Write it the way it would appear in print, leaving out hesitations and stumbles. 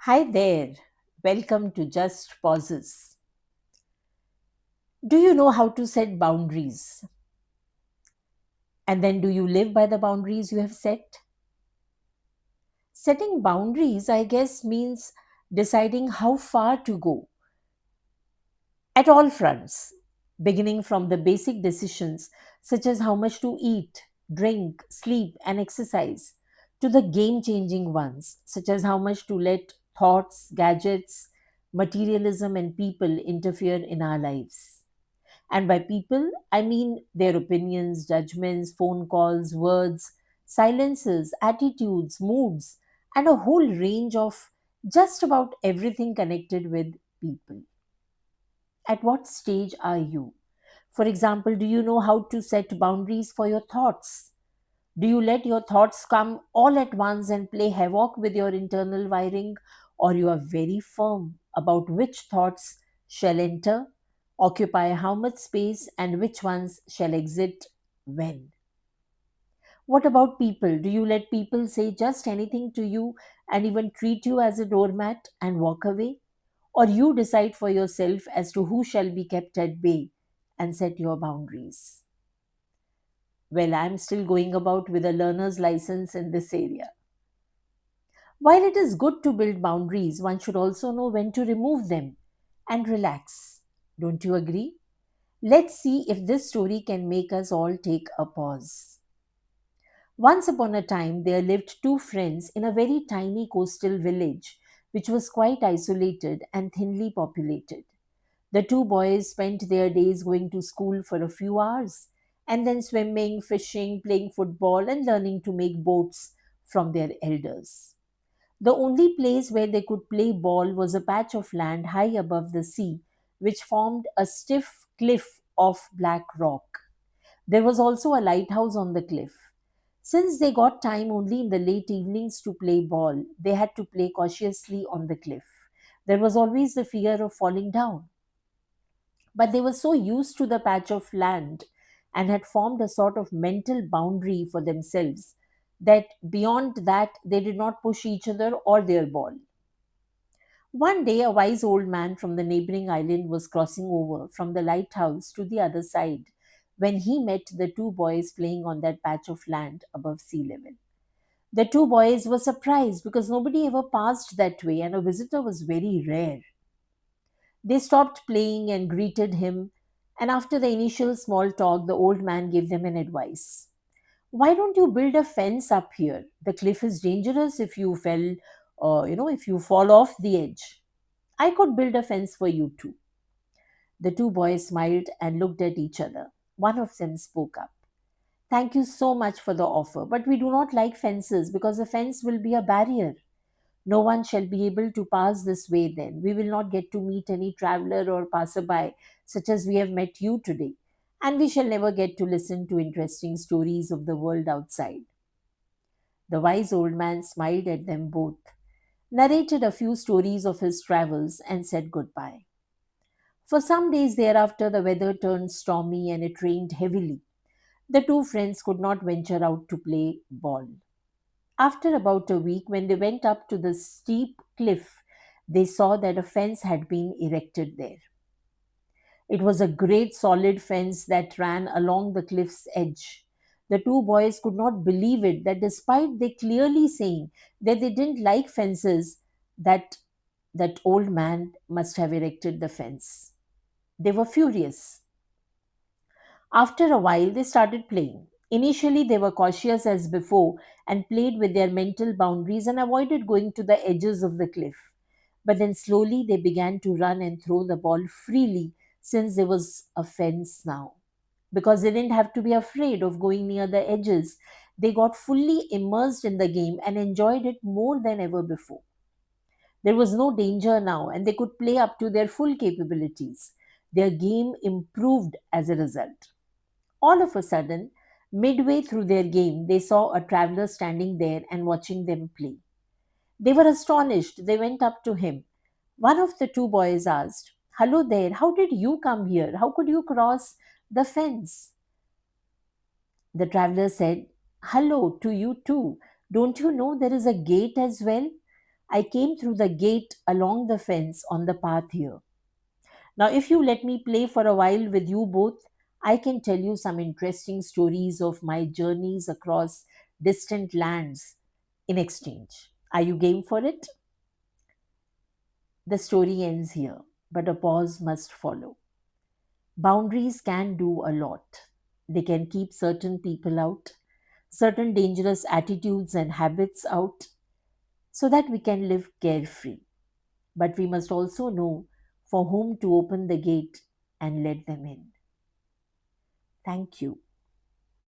Hi there. Welcome to Just Pauses. Do you know how to set boundaries? And then do you live by the boundaries you have set? Setting boundaries, I guess, means deciding how far to go at all fronts, beginning from the basic decisions such as how much to eat, drink, sleep, and exercise, to the game changing ones such as how much to let thoughts, gadgets, materialism, and people interfere in our lives. And by people, I mean their opinions, judgments, phone calls, words, silences, attitudes, moods, and a whole range of just about everything connected with people. At what stage are you? For example, do you know how to set boundaries for your thoughts? Do you let your thoughts come all at once and play havoc with your internal wiring? Or you are very firm about which thoughts shall enter, occupy how much space, and which ones shall exit when? What about people? Do you let people say just anything to you and even treat you as a doormat and walk away? Or you decide for yourself as to who shall be kept at bay and set your boundaries? Well, I'm still going about with a learner's license in this area. While it is good to build boundaries, one should also know when to remove them and relax. Don't you agree? Let's see if this story can make us all take a pause. Once upon a time, there lived two friends in a very tiny coastal village, which was quite isolated and thinly populated. The two boys spent their days going to school for a few hours and then swimming, fishing, playing football, and learning to make boats from their elders. The only place where they could play ball was a patch of land high above the sea, which formed a stiff cliff of black rock. There was also a lighthouse on the cliff. Since they got time only in the late evenings to play ball, they had to play cautiously on the cliff. There was always the fear of falling down. But they were so used to the patch of land and had formed a sort of mental boundary for themselves that beyond that they did not push each other or their ball. One day, a wise old man from the neighboring island was crossing over from the lighthouse to the other side when he met the two boys playing on that patch of land above sea level. The two boys were surprised because nobody ever passed that way and a visitor was very rare. They stopped playing and greeted him, and after the initial small talk, the old man gave them an advice. Why don't you build a fence up here? The cliff is dangerous if you if you fall off the edge. I could build a fence for you too. The two boys smiled and looked at each other. One of them spoke up. Thank you so much for the offer, but we do not like fences because a fence will be a barrier. No one shall be able to pass this way then. We will not get to meet any traveler or passerby such as we have met you today. And we shall never get to listen to interesting stories of the world outside. The wise old man smiled at them both, narrated a few stories of his travels, and said goodbye. For some days thereafter, the weather turned stormy and it rained heavily. The two friends could not venture out to play ball. After about a week, when they went up to the steep cliff, they saw that a fence had been erected there. It was a great solid fence that ran along the cliff's edge. The two boys could not believe it that despite they clearly saying that they didn't like fences, that that old man must have erected the fence. They were furious. After a while, they started playing. Initially, they were cautious as before and played with their mental boundaries and avoided going to the edges of the cliff. But then slowly they began to run and throw the ball freely since there was a fence now. Because they didn't have to be afraid of going near the edges, they got fully immersed in the game and enjoyed it more than ever before. There was no danger now, and they could play up to their full capabilities. Their game improved as a result. All of a sudden, midway through their game, they saw a traveler standing there and watching them play. They were astonished. They went up to him. One of the two boys asked, Hello there, how did you come here? How could you cross the fence? The traveler said, Hello to you too. Don't you know there is a gate as well? I came through the gate along the fence on the path here. Now, if you let me play for a while with you both, I can tell you some interesting stories of my journeys across distant lands in exchange. Are you game for it? The story ends here, but a pause must follow. Boundaries can do a lot. They can keep certain people out, certain dangerous attitudes and habits out, so that we can live carefree. But we must also know for whom to open the gate and let them in. Thank you.